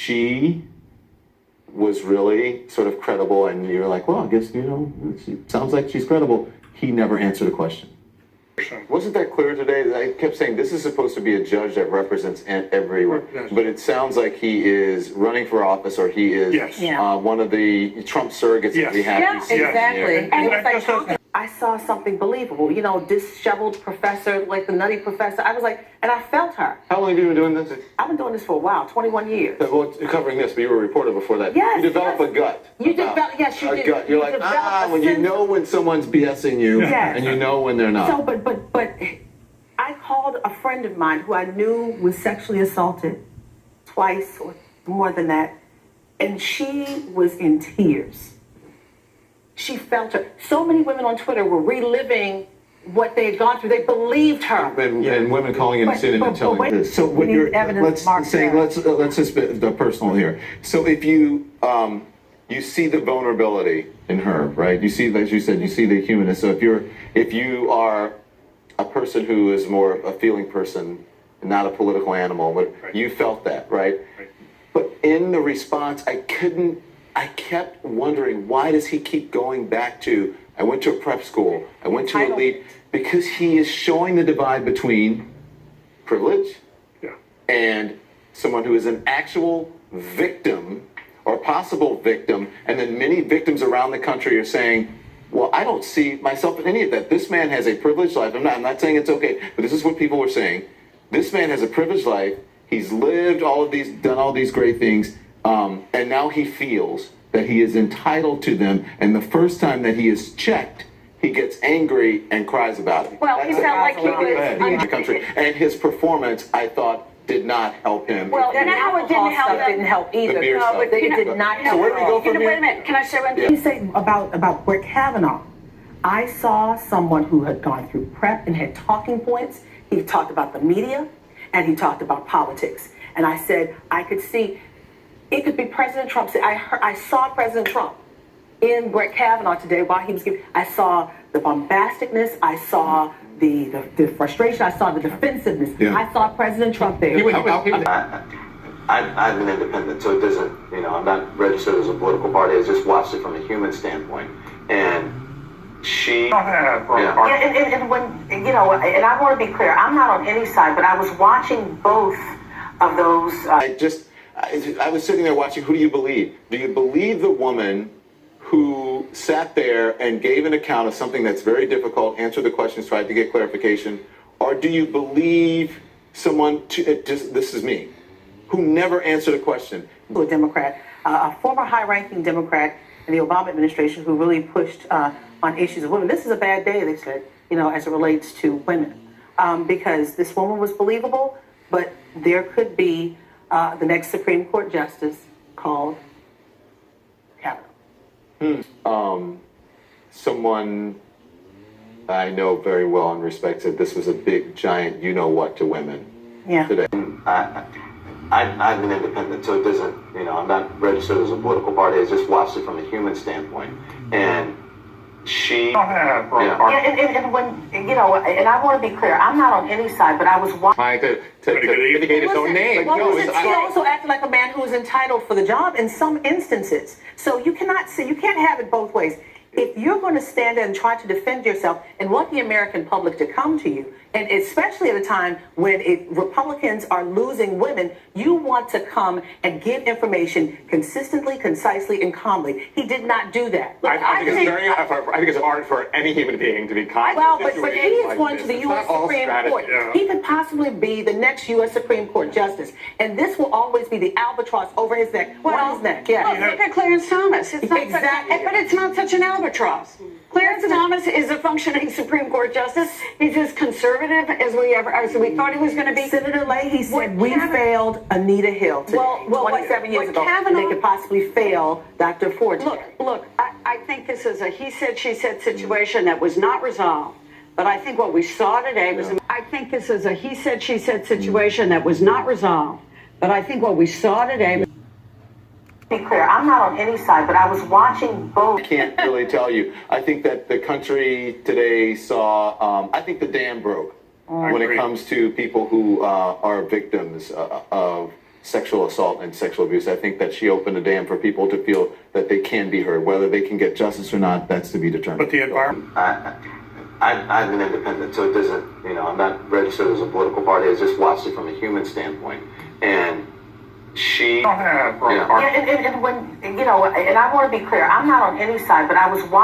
she was really sort of credible, and you're like, well, I guess, she sounds like she's credible. He never answered a question. Wasn't that clear today? I kept saying this is supposed to be a judge that represents everyone, but it sounds like he is running for office, or he is one of the Trump surrogates that we have. Yeah, exactly. And I saw something believable, disheveled professor, like the nutty professor. I was like, and I felt her. How long have you been doing this? I've been doing this for a while, 21 years. Well, covering this, but you were a reporter before that. Yes, you develop a gut. You develop, yes, you a did. gut. You're like, when you know when someone's BSing you, and you know when they're not. So, but I called a friend of mine who I knew was sexually assaulted twice or more than that, and she was in tears. She felt her. So many women on Twitter were reliving what they had gone through. They believed her. And women calling in and sitting and telling this. So what you're let's just be personal here. So if you you see the vulnerability in her, right? You see, as you said, you see the humanness. So if you are a person who is more a feeling person, not a political animal, but you felt that, right? But in the response, I kept wondering, why does he keep going back to, I went to a prep school, I went to elite, because he is showing the divide between privilege and someone who is an actual victim or possible victim, and then many victims around the country are saying, well, I don't see myself in any of that. This man has a privileged life. I'm not saying it's okay, but this is what people were saying. This man has a privileged life. He's lived done all these great things. And now he feels that he is entitled to them. And the first time that he is checked, he gets angry and cries about it. Well, he felt like he was in the country. And his performance, I thought, did not help him. Well, and how it didn't help him. Didn't help either. The beer stuff. It did not help. So where do we go from here? Wait a minute. Can I say one thing? You say about Brett Kavanaugh. I saw someone who had gone through prep and had talking points. He talked about the media and he talked about politics. And I said, I could see it could be President Trump. I saw President Trump in Brett Kavanaugh today while he was giving. I saw the bombasticness. I saw the frustration. I saw the defensiveness. I saw President Trump there. I'm an independent, so it doesn't, I'm not registered as a political party. I just watched it from a human standpoint. And she... And when, and I want to be clear, I'm not on any side, but I was watching both of those... I was sitting there watching, who do you believe? Do you believe the woman who sat there and gave an account of something that's very difficult, answered the questions, tried to get clarification? Or do you believe someone, this is me, who never answered a question? A Democrat, a former high-ranking Democrat in the Obama administration who really pushed on issues of women. This is a bad day, they said, as it relates to women. Because this woman was believable, but there could be the next Supreme Court justice called Kavanaugh. Someone I know very well and respect said this was a big, giant you-know-what to women today. I'm an independent, so it doesn't, I'm not registered as a political party. I just watched it from a human standpoint. And she... And when, and I want to be clear, I'm not on any side, but I was trying to mitigate his own name. He also acted like a man who was entitled for the job in some instances. So you can't have it both ways. If you're going to stand there and try to defend yourself and want the American public to come to you, and especially at a time when Republicans are losing women, you want to come and give information consistently, concisely, and calmly. He did not do that. I think it's hard for any human being to be kind. Well, but he is going to the U.S. Supreme Court. He could possibly be the next U.S. Supreme Court justice, and this will always be the albatross over his neck. Well, his neck. Yeah. Well, look at Clarence Thomas. It's not but it's not such an albatross. Clarence Thomas is a functioning Supreme Court justice. He's as conservative as we thought he was going to be. Senator Leahy said we failed Anita Hill today, 27 years ago. They could possibly fail Dr. Ford. Look, I think this is a he said, she said situation that was not resolved. But I think what we saw today was, I think this is a he said, she said situation that was not resolved. But I think what we saw today... Be clear, I'm not on any side, but I was watching both. I can't really tell you. I think that the country today saw, I think the dam broke when it comes to people who are victims of sexual assault and sexual abuse. I think that she opened a dam for people to feel that they can be heard. Whether they can get justice or not, that's to be determined. But the environment. I'm an independent, so it doesn't, I'm not registered as a political party. I just watched it from a human standpoint. And she. And when, and I want to be clear, I'm not on any side, but I was watching.